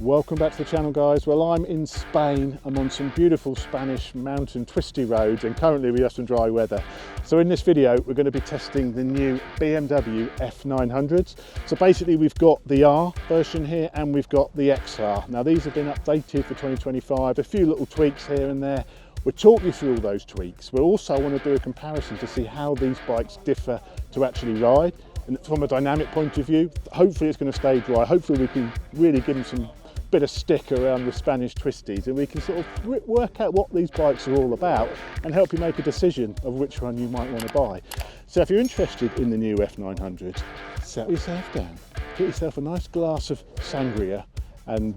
Welcome back to the channel, guys. Well, I'm in Spain. I'm on some beautiful Spanish mountain twisty roads, and currently we have some dry weather. So in this video we're going to be testing the new BMW F900s. So basically we've got the R version here and we've got the XR. Now these have been updated for 2025, a few little tweaks here and there. We'll talk you through all those tweaks. We'll also want to do a comparison to see how these bikes differ to actually ride. And from a dynamic point of view, hopefully it's going to stay dry. Hopefully we can really give them some bit of stick around the Spanish twisties, and we can sort of work out what these bikes are all about and help you make a decision of which one you might want to buy. So if you're interested in the new F900, settle yourself down, get yourself a nice glass of sangria and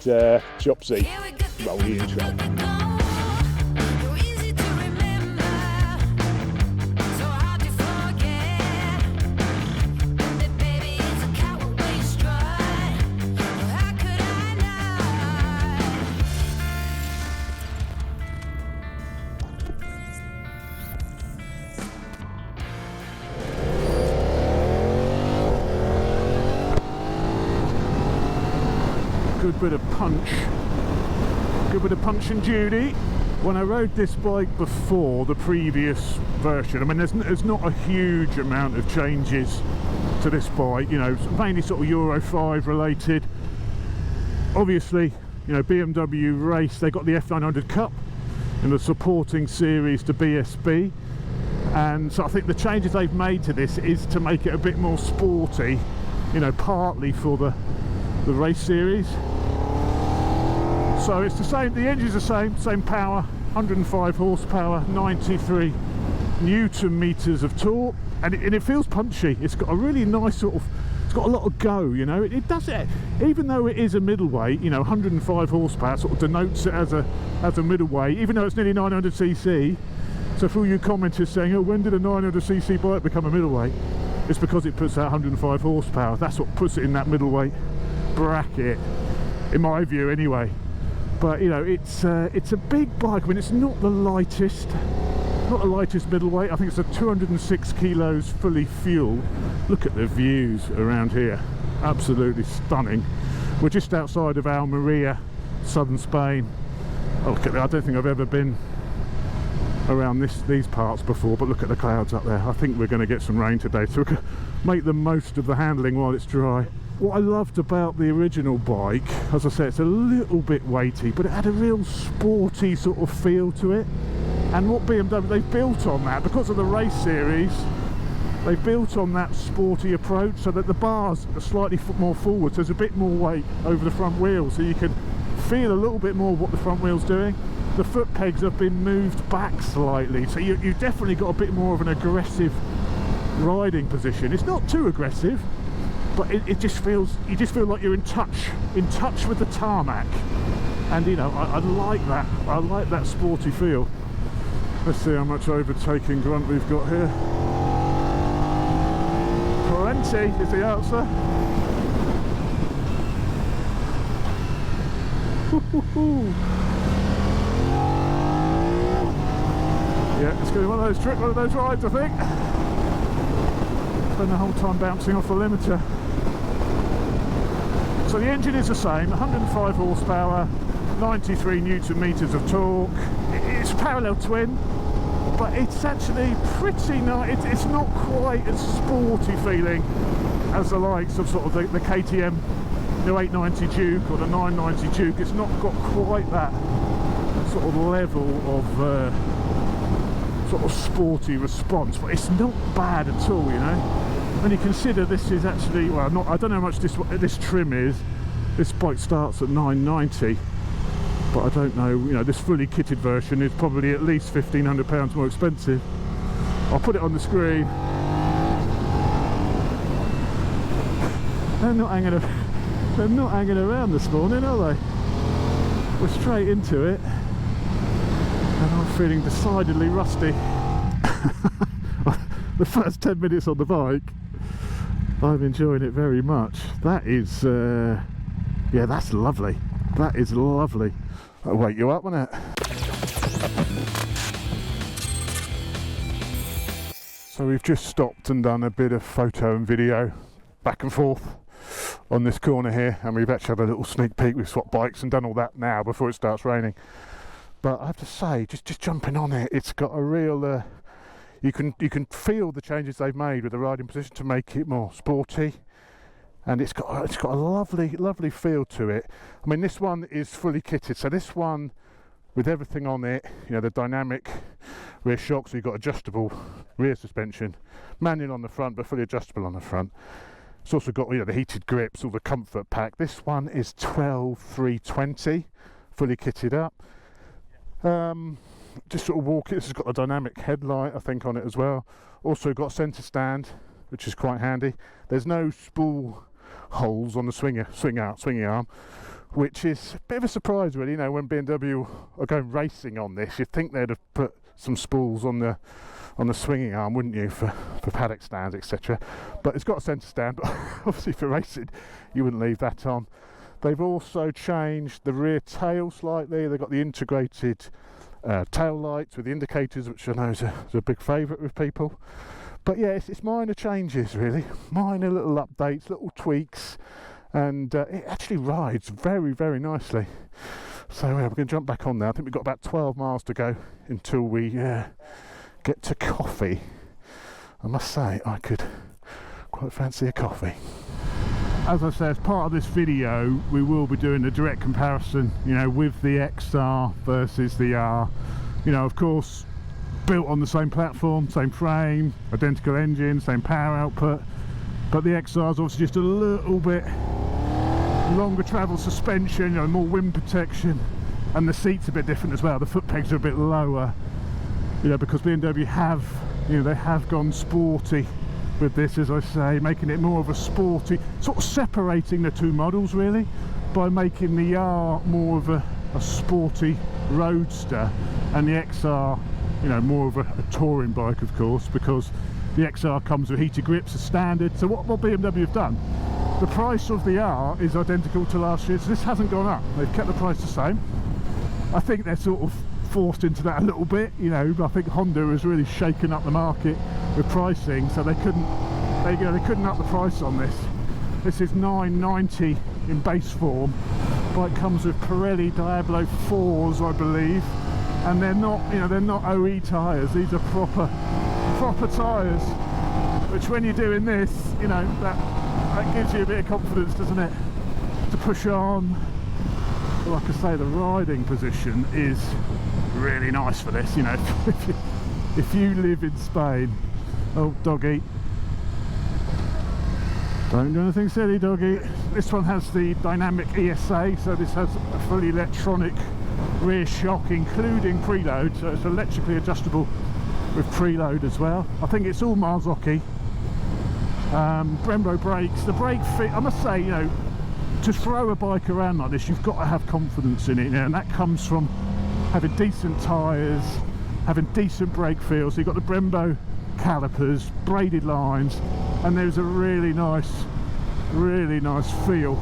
Chopsy, roll the intro. Good bit of punch and Judy. When I rode this bike before, the previous version, I mean there's not a huge amount of changes to this bike, you know, mainly sort of Euro 5 related. Obviously, you know, BMW race, they got the F900 Cup in the supporting series to BSB, and so I think the changes they've made to this is to make it a bit more sporty, you know, partly for the race series. So it's the same, the engine's the same power, 105 horsepower, 93 Newton meters of torque, and it feels punchy. It's got a really nice sort of, it's got a lot of go, you know. It does it, even though it is a middleweight, you know, 105 horsepower sort of denotes it as a middleweight, even though it's nearly 900cc. So for all you commenters saying, oh, when did a 900cc bike become a middleweight? It's because it puts out 105 horsepower. That's what puts it in that middleweight bracket, in my view anyway. But you know, it's a big bike. I mean, it's not the lightest middleweight. I think it's a 206 kilos fully fueled. Look at the views around here, absolutely stunning. We're just outside of Almeria, southern Spain. Oh, look at that. I don't think I've ever been around these parts before, but look at the clouds up there. I think we're going to get some rain today, so we can make the most of the handling while it's dry. What I loved about the original bike, as I said, it's a little bit weighty, but it had a real sporty sort of feel to it. And what BMW, they've built on that, because of the race series, they've built on that sporty approach so that the bars are slightly more forward, so there's a bit more weight over the front wheels, so you can feel a little bit more what the front wheel's doing. The foot pegs have been moved back slightly, so you've definitely got a bit more of an aggressive riding position. It's not too aggressive, but it just feels, you just feel like you're in touch with the tarmac, and you know, I like that. I like that sporty feel. Let's see how much overtaking grunt we've got here. Plenty is the answer. Yeah, it's going to be one of those rides, I think. Spend the whole time bouncing off the limiter. So the engine is the same, 105 horsepower, 93 Newton meters of torque. It's a parallel twin, but it's actually pretty nice. It's not quite as sporty feeling as the likes of sort of the KTM, the 890 Duke or the 990 Duke. It's not got quite that sort of level of sort of sporty response, but it's not bad at all, you know. When you consider this is actually, well, I don't know how much this trim is. This bike starts at 990, but I don't know, you know, this fully kitted version is probably at least £1,500 more expensive. I'll put it on the screen. They're not hanging around this morning, are they? We're straight into it, and I'm feeling decidedly rusty. The first 10 minutes on the bike, I'm enjoying it very much. That is, yeah, that's lovely. That is lovely. I'll wake you up, won't it? So we've just stopped and done a bit of photo and video, back and forth. on this corner here, and we've actually had a little sneak peek. We've swapped bikes and done all that now before it starts raining. But I have to say, just jumping on it, it's got a real you can feel the changes they've made with the riding position to make it more sporty, and it's got a lovely feel to it. I mean, this one is fully kitted, so this one with everything on it, you know, the dynamic rear shocks, so you've got adjustable rear suspension, manual on the front but fully adjustable on the front. It's also got, you know, the heated grips, all the comfort pack. This one is 12,320, fully kitted up. Just sort of walk it. This has got a dynamic headlight, I think, on it as well. Also got centre stand, which is quite handy. There's no spool holes on the swing arm, which is a bit of a surprise, really. You know, when BMW are going racing on this, you'd think they'd have put some spools on the swinging arm, wouldn't you, for paddock stands, etc. But it's got a centre stand, but obviously for racing you wouldn't leave that on. They've also changed the rear tail slightly. They've got the integrated tail lights with the indicators, which I know is a big favourite with people. But yeah, it's minor changes, really, minor little updates, little tweaks, and it actually rides very nicely. So yeah, we're going to jump back on now. I think we've got about 12 miles to go until we get to coffee. I must say, I could quite fancy a coffee. As I say, as part of this video, we will be doing a direct comparison, you know, with the XR versus the R. You know, of course, built on the same platform, same frame, identical engine, same power output, but the XR is obviously just a little bit longer travel suspension, you know, more wind protection, and the seat's a bit different as well. The foot pegs are a bit lower, you know, because BMW have, you know, they have gone sporty with this, as I say, making it more of a sporty, sort of separating the two models really, by making the R more of a sporty roadster, and the XR, you know, more of a touring bike, of course, because the XR comes with heated grips as standard. So what BMW have done, the price of the R is identical to last year, so this hasn't gone up. They've kept the price the same. I think they're sort of forced into that a little bit, you know. I think Honda has really shaken up the market with pricing, so they couldn't up the price on this. This is $990 in base form. Bike comes with Pirelli Diablo 4s, I believe, and they're not, you know, they're not OE tyres. These are proper tyres, which when you're doing this, you know, that gives you a bit of confidence, doesn't it, to push on. Like I say, the riding position is really nice for this, you know. If you live in Spain, oh doggy, don't do anything silly, doggy. This one has the dynamic ESA, so this has a fully electronic rear shock including preload, so it's electrically adjustable with preload as well. I think it's all Marzocchi. Brembo brakes, the brake fit, I must say, you know, to throw a bike around like this, you've got to have confidence in it, you know, and that comes from having decent tyres, having decent brake feel. So you've got the Brembo calipers, braided lines, and there's a really nice feel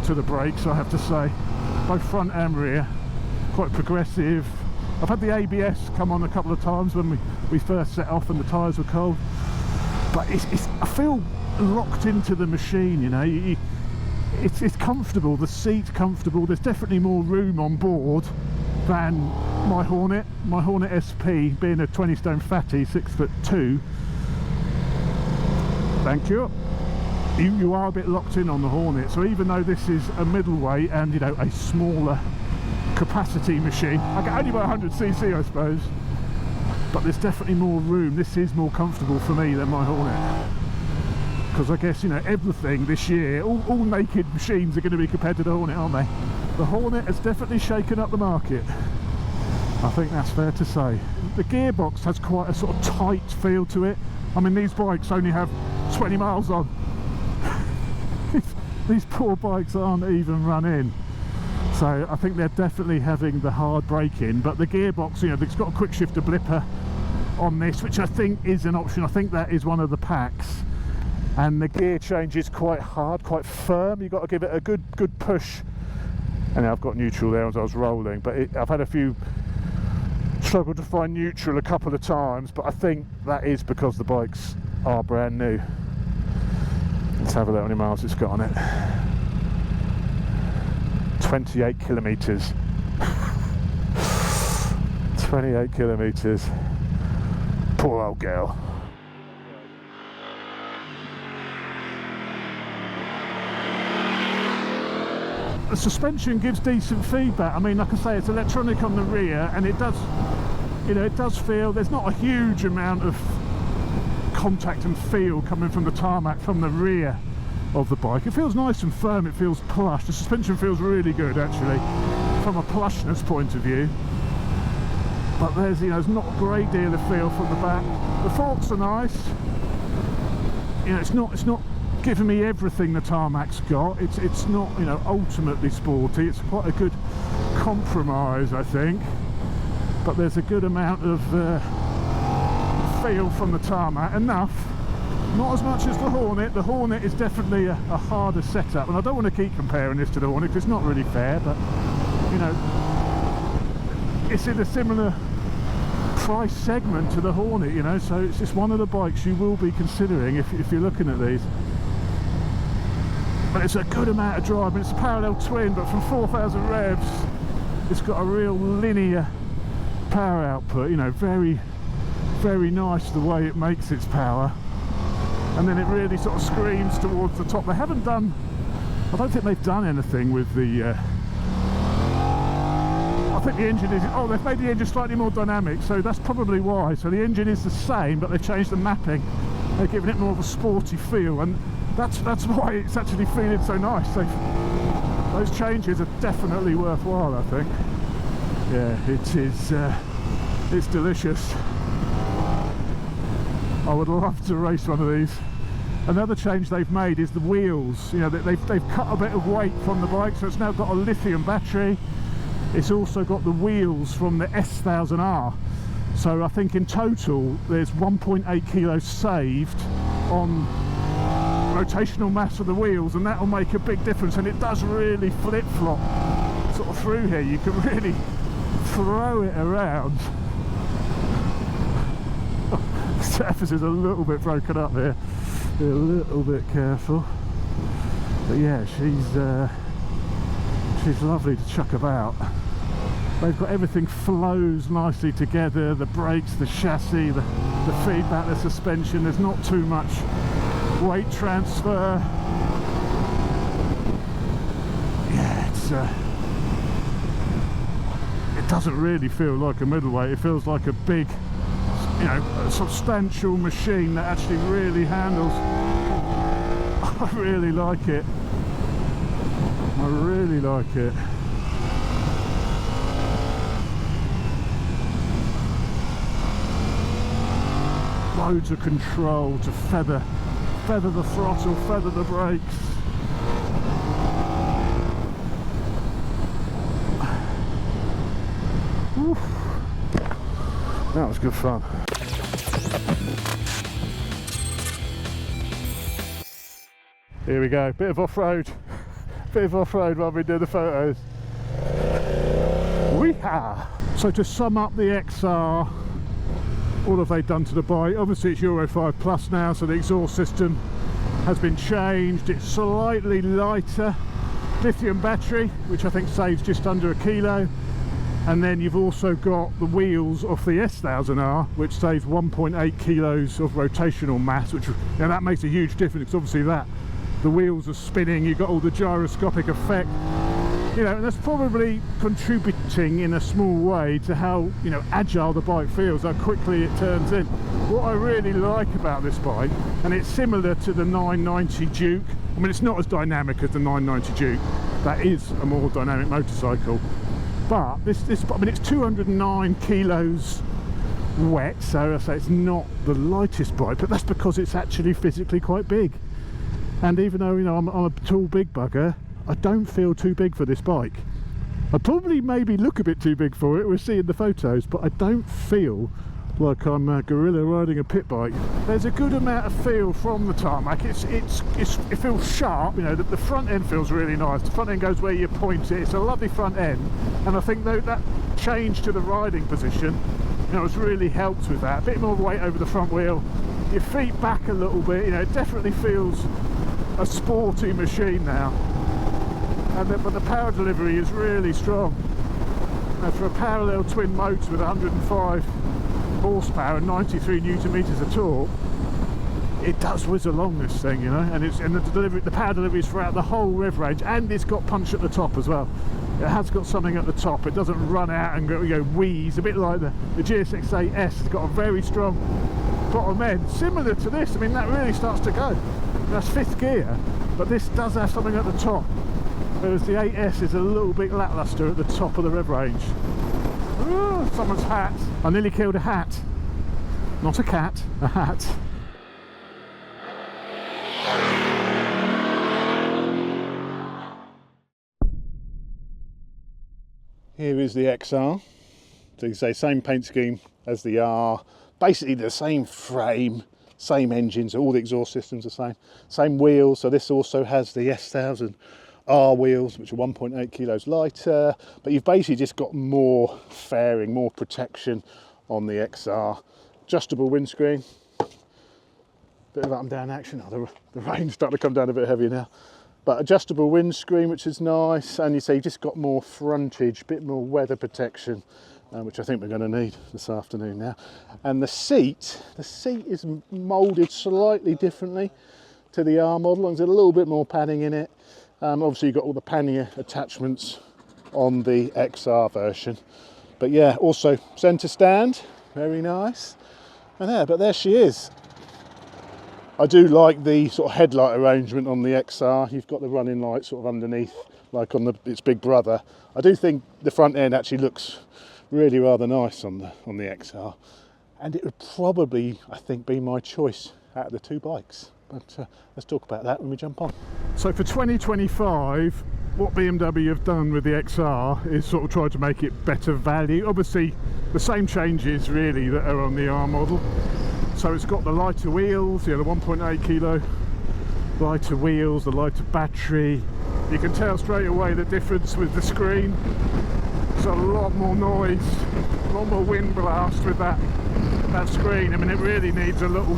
to the brakes, I have to say, both front and rear, quite progressive. I've had the ABS come on a couple of times when we first set off and the tyres were cold, but I feel locked into the machine, you know. It's comfortable, the seat's comfortable. There's definitely more room on board than my Hornet SP, being a 20 stone fatty, 6'2". Thank you. You are a bit locked in on the Hornet, so even though this is a middleweight and, you know, a smaller capacity machine, I get only about 100cc, I suppose, but there's definitely more room. This is more comfortable for me than my Hornet, because I guess, you know, everything this year, all naked machines are going to be compared to the Hornet, aren't they? The Hornet has definitely shaken up the market, I think that's fair to say. The gearbox has quite a sort of tight feel to it. I mean, these bikes only have 20 miles on. These poor bikes aren't even run in, so I think they're definitely having the hard braking. But the gearbox, you know, it's got a quick shifter blipper on this, which I think is an option. I think that is one of the packs. And the gear change is quite hard, quite firm. You've got to give it a good push. And I've got neutral there as I was rolling, but I've had a few struggled to find neutral a couple of times, but I think that is because the bikes are brand new. Let's have a look how many miles it's got on it. 28 kilometres. 28 kilometres. Poor old girl. The suspension gives decent feedback. I mean, like I say, it's electronic on the rear, and it does, you know, it does feel, there's not a huge amount of contact and feel coming from the tarmac from the rear of the bike. It feels nice and firm, it feels plush. The suspension feels really good actually from a plushness point of view, but there's, you know, there's not a great deal of feel from the back. The forks are nice, you know, it's not giving me everything the tarmac's got. It's not, you know, ultimately sporty. It's quite a good compromise, I think, but there's a good amount of feel from the tarmac, enough. Not as much as the Hornet. The Hornet is definitely a harder setup, and I don't want to keep comparing this to the Hornet because it's not really fair, but you know, it's in a similar price segment to the Hornet, you know, so it's just one of the bikes you will be considering if you're looking at these. But it's a good amount of drive, and it's a parallel twin, but from 4,000 revs it's got a real linear power output, you know, very nice the way it makes its power, and then it really sort of screams towards the top. They haven't done, I don't think they've done anything with the I think the engine is, oh, they've made the engine slightly more dynamic, so that's probably why. So the engine is the same, but they've changed the mapping, they're giving it more of a sporty feel, and that's why it's actually feeling so nice. Those changes are definitely worthwhile, I think. Yeah, it is, it's delicious. I would love to race one of these. Another change they've made is the wheels. You know, they've cut a bit of weight from the bike, so it's now got a lithium battery. It's also got the wheels from the F900 R. So I think in total there's 1.8 kilos saved on rotational mass of the wheels, and that will make a big difference. And it does really flip-flop sort of through here. You can really throw it around. The surface is a little bit broken up here. Be a little bit careful. But yeah, she's lovely to chuck about. They've got everything flows nicely together, the brakes, the chassis, the feedback, the suspension. There's not too much weight transfer. Yeah, it doesn't really feel like a middleweight. It feels like a big, you know, a substantial machine that actually really handles. I really like it. I really like it. Loads of control to feather the throttle, feather the brakes. Oof. That was good fun. Here we go, bit of off-road while we do the photos. Weehaw! So to sum up the XR, what have they done to the bike? Obviously it's Euro 5 Plus now, so the exhaust system has been changed. It's slightly lighter, lithium battery, which I think saves just under a kilo. And then you've also got the wheels off the S900 R, which saves 1.8 kilos of rotational mass, which, you know, that makes a huge difference, because obviously that the wheels are spinning, you've got all the gyroscopic effect, you know, and that's probably contributing in a small way to how, you know, agile the bike feels, how quickly it turns in. What I really like about this bike, and it's similar to the 990 Duke, I mean, it's not as dynamic as the 990 Duke, that is a more dynamic motorcycle, but this I mean, it's 209 kilos wet, so I say it's not the lightest bike, but that's because it's actually physically quite big. And even though, you know, I'm a tall big bugger, I don't feel too big for this bike. I probably maybe look a bit too big for it, we'll see in the photos, but I don't feel like I'm guerrilla riding a pit bike. There's a good amount of feel from the tarmac. It feels sharp, you know, the front end feels really nice. The front end goes where you point it. It's a lovely front end, and I think that change to the riding position, you know, has really helped with that. A bit more weight over the front wheel, your feet back a little bit, you know, it definitely feels a sporty machine now. But the power delivery is really strong. And for a parallel twin motor with 105 horsepower and 93 newton meters of torque, it does whiz along this thing, you know. And the power delivery is throughout the whole rev range, and it's got punch at the top as well. It has got something at the top. It doesn't run out and go, wheeze, a bit like the GSX-8S. It's got a very strong bottom end, similar to this. I mean, that really starts to go. That's 5th gear, but this does have something at the top, whereas the 8S is a little bit lackluster at the top of the rev range. Ooh, someone's hat. I nearly killed a hat. Not a cat, a hat. Here is the XR. So you say same paint scheme as the R, basically the same frame, same engines, all the exhaust systems are same wheels. So this also has the F900 R wheels, which are 1.8 kilos lighter, but you've basically just got more fairing, more protection on the XR. Adjustable windscreen, bit of up and down action. Oh, the rain's starting to come down a bit heavier now. But adjustable windscreen, which is nice, and you say you just got more frontage, a bit more weather protection, which I think we're going to need this afternoon now. And the seat is moulded slightly differently to the R model. There's a little bit more padding in it. Obviously you've got all the pannier attachments on the XR version. But yeah, also centre stand, very nice. And but there she is. I do like the sort of headlight arrangement on the XR. You've got the running light sort of underneath, like on its big brother. I do think the front end actually looks really rather nice on the XR, and it would probably, I think, be my choice out of the two bikes. But let's talk about that when we jump on. So for 2025, what BMW have done with the XR is sort of tried to make it better value. Obviously, the same changes really that are on the R model. So it's got the lighter wheels, the 1.8 kilo lighter wheels, the lighter battery. You can tell straight away the difference with the screen. There's a lot more noise, a lot more wind blast with that screen. I mean, it really needs a little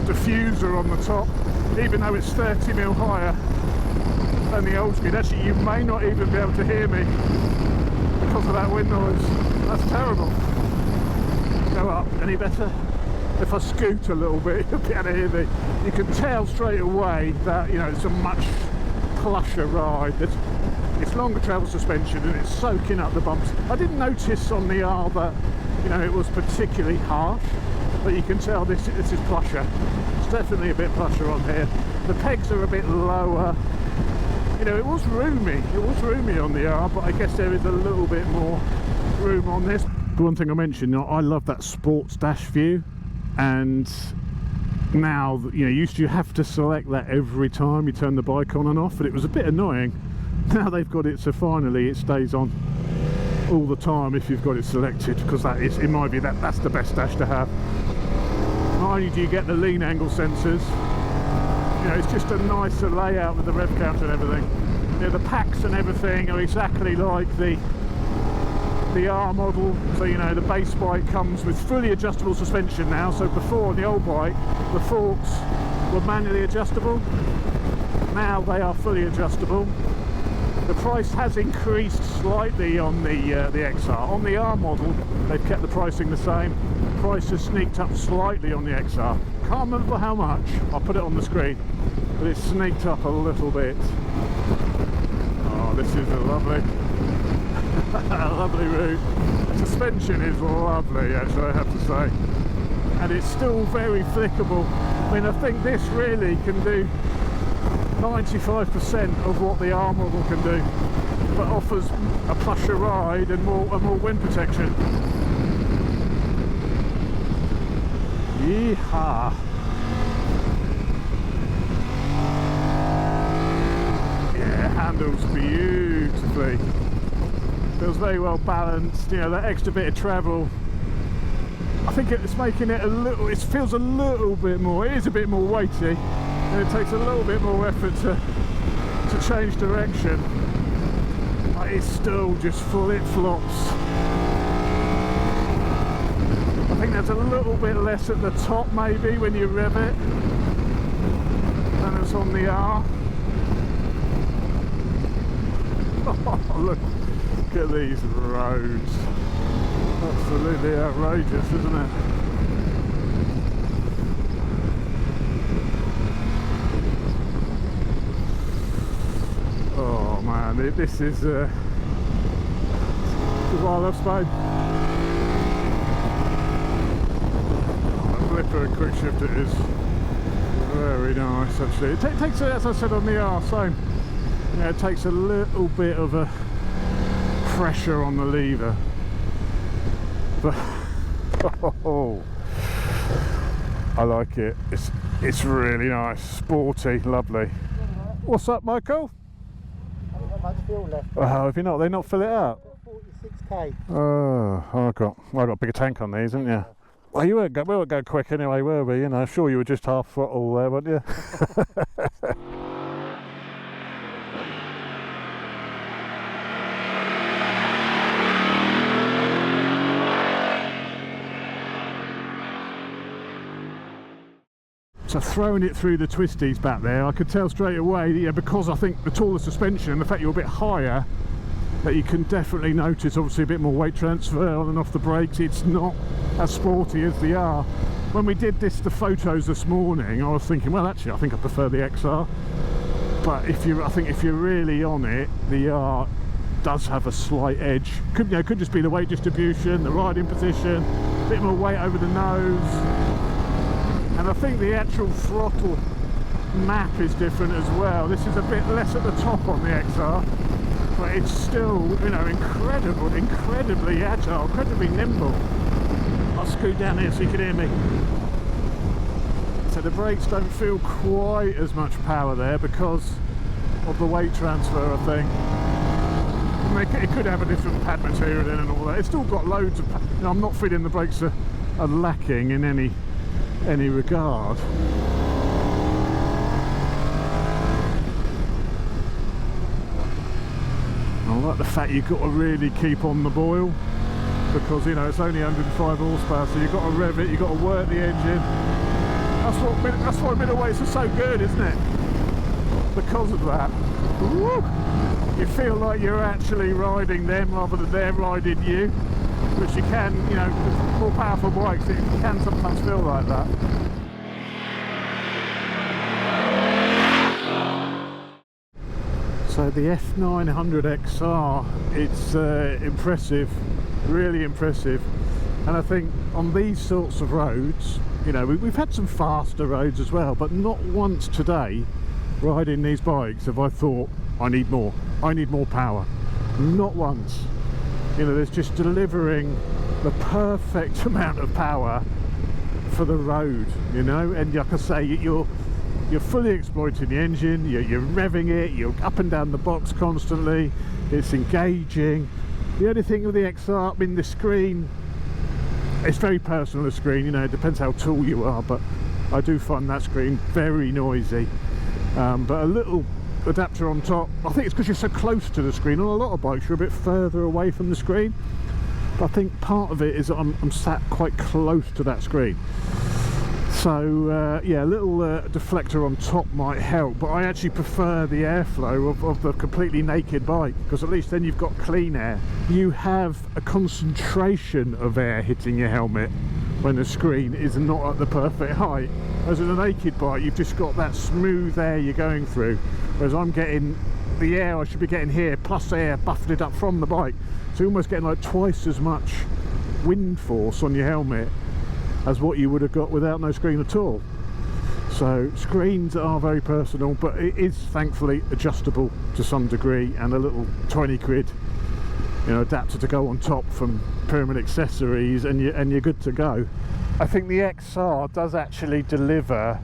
diffuser on the top, even though it's 30mm higher than the old screen. Actually, you may not even be able to hear me because of that wind noise. That's terrible. Go up, any better? If I scoot a little bit, you'll be able to hear me. You can tell straight away that, you know, it's a much plusher ride. It's longer travel suspension and it's soaking up the bumps. I didn't notice on the R that, you know, it was particularly harsh, but you can tell this is plusher. It's definitely a bit plusher on here. The pegs are a bit lower. You know, it was roomy on the R, but I guess there is a little bit more room on this. The one thing I mentioned, you know, I love that sports dash view. And now, you know, used to have to select that every time you turn the bike on and off, and it was a bit annoying. Now they've got it so finally it stays on all the time if you've got it selected, because that is, in my view, that's the best dash to have. Not only do you get the lean angle sensors, you know, it's just a nicer layout with the rev counter and everything. You know, the packs and everything are exactly like the R model. So, you know, the base bike comes with fully adjustable suspension now. So before, on the old bike, the forks were manually adjustable. Now they are fully adjustable. The price has increased slightly on the XR. On the R model, they've kept the pricing the same. The price has sneaked up slightly on the XR. Can't remember how much. I'll put it on the screen, but it's sneaked up a little bit. Oh, this is a lovely route. The suspension is lovely, actually, I have to say, and it's still very flickable. I mean, I think this really can do 95% of what the R model can do, but offers a plusher ride and more wind protection. Yeehaw! Yeah, handles beautifully. Feels very well balanced. You know, that extra bit of travel, I think it's making it a little, it feels a little bit more, it is a bit more weighty, and it takes a little bit more effort to change direction, but it's still just full, it flops. I think there's a little bit less at the top maybe when you rev it, and brakes on the R. Oh, look at these roads. Absolutely outrageous, isn't it? Oh man, this is why I love Spain. Oh, a flipper and quick shift it is. Very nice actually. It takes, as I said on the R, same. Yeah, it takes a little bit of a pressure on the lever. But oh, I like it. It's really nice, sporty, lovely. What's up, Michael? I haven't got much fuel left. Oh, if you're not, they not fill it up. 46k. Oh, I got a bigger tank on these, haven't you? Well, we won't go quick anyway, were we? You know, sure you were just half throttle there, weren't you? So throwing it through the twisties back there, I could tell straight away, yeah, because I think the taller suspension and the fact you're a bit higher, that you can definitely notice obviously a bit more weight transfer on and off the brakes. It's not as sporty as the R. When we did the photos this morning, I was thinking, well, actually I think I prefer the XR, but I think if you're really on it, the R does have a slight edge. Could just be the weight distribution, the riding position, a bit more weight over the nose. And I think the actual throttle map is different as well. This is a bit less at the top on the XR, but it's still, you know, incredibly agile, incredibly nimble. I'll scoot down here so you can hear me. So the brakes don't feel quite as much power there because of the weight transfer, I think. It could have a different pad material in and all that. It's still got loads of, you know, I'm not feeling the brakes are lacking in any regard. I like the fact you've got to really keep on the boil, because you know it's only 105 horsepower, so you've got to rev it, you've got to work the engine. That's why middleweights are so good, isn't it? Because of that. Woo! You feel like you're actually riding them rather than they're riding you. Which you can, you know, with more powerful bikes, it can sometimes feel like that. So the F900 XR, it's impressive, really impressive. And I think on these sorts of roads, you know, we've had some faster roads as well, but not once today, riding these bikes, have I thought, I need more power. Not once. You know, there's just delivering the perfect amount of power for the road, you know, and like I say, you're fully exploiting the engine, you're revving it, you're up and down the box constantly, it's engaging. The only thing with the XR, I mean, the screen, it's very personal, the screen, you know, it depends how tall you are, but I do find that screen very noisy. But a little adapter on top, I think it's because you're so close to the screen. On a lot of bikes you're a bit further away from the screen, but I think part of it is that I'm sat quite close to that screen. So yeah, a little deflector on top might help, but I actually prefer the airflow of the completely naked bike, because at least then you've got clean air. You have a concentration of air hitting your helmet when the screen is not at the perfect height. Whereas in a naked bike, you've just got that smooth air you're going through, whereas I'm getting the air I should be getting here plus air buffeted up from the bike, so you're almost getting like twice as much wind force on your helmet as what you would have got without no screen at all. So screens are very personal, but it is thankfully adjustable to some degree, and a little 20 quid, you know, adapter to go on top from Pyramid Accessories, and you're good to go. I think the XR does actually deliver,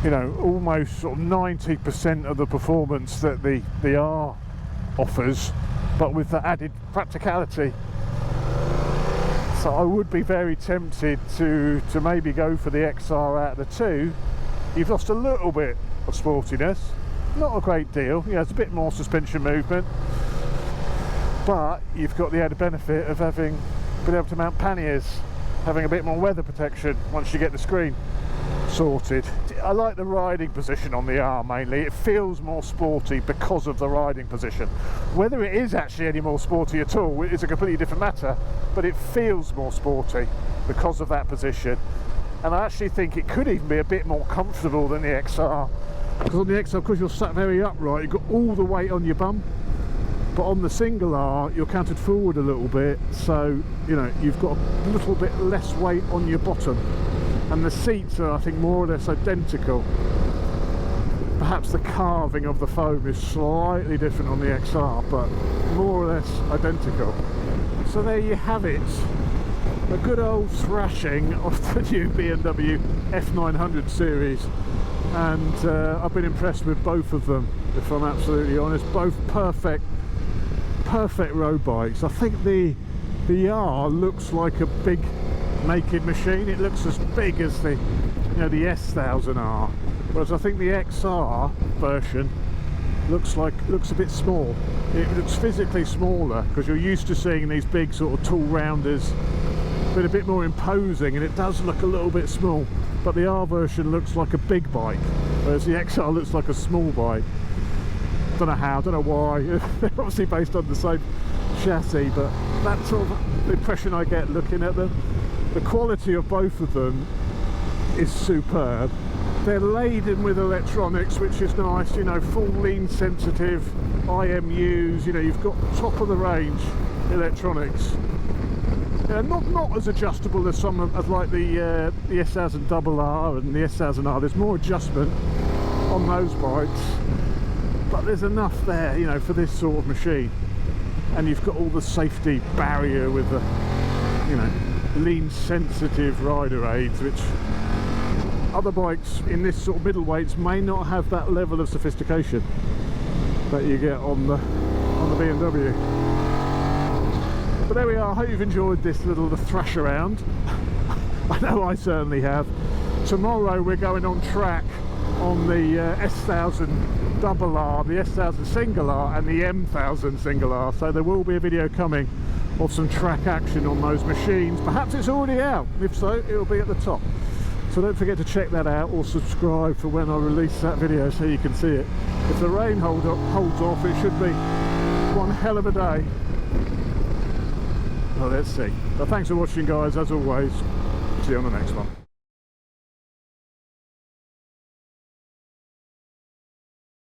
you know, almost sort of 90% of the performance that the R offers, but with the added practicality. So I would be very tempted to maybe go for the XR out of the two. You've lost a little bit of sportiness, not a great deal. Yeah, it's a bit more suspension movement, but you've got the added benefit of having been able to mount panniers, having a bit more weather protection once you get the screen. sorted. I like the riding position on the R mainly. It feels more sporty because of the riding position. Whether it is actually any more sporty at all is a completely different matter, but it feels more sporty because of that position. And I actually think it could even be a bit more comfortable than the XR, because on the XR, of course, you're sat very upright, you've got all the weight on your bum, but on the single R you're canted forward a little bit, so you know you've got a little bit less weight on your bottom. And the seats are, I think, more or less identical. Perhaps the carving of the foam is slightly different on the XR, but more or less identical. So there you have it. A good old thrashing of the new BMW F900 series. And I've been impressed with both of them, if I'm absolutely honest. Both perfect road bikes. I think the R looks like a big naked machine. It looks as big as the the S1000 R, whereas I think the XR version looks a bit small. It looks physically smaller because you're used to seeing these big sort of tall rounders, but a bit more imposing, and it does look a little bit small. But the R version looks like a big bike, whereas the XR looks like a small bike. Don't know how, don't know why. They're obviously based on the same chassis, but that's sort of the impression I get looking at them. The quality of both of them is superb. They're laden with electronics, which is nice, full lean sensitive IMUs, you've got top of the range electronics. Not as adjustable as some of like the S1000 RR and the S1000 R. There's more adjustment on those bikes, but there's enough there, for this sort of machine. And you've got all the safety barrier with the, lean sensitive rider aids, which other bikes in this sort of middleweights may not have that level of sophistication that you get on the BMW. But there we are. I hope you've enjoyed this little thrash around. I know I certainly have. Tomorrow we're going on track on the S1000 RR, the S1000 single R and the M1000 single R, so there will be a video coming of some track action on those machines. Perhaps it's already out. If so, it'll be at the top. So don't forget to check that out, or subscribe for when I release that video so you can see it. If the rain holds off, it should be one hell of a day. Well, let's see. But thanks for watching, guys, as always. See you on the next one.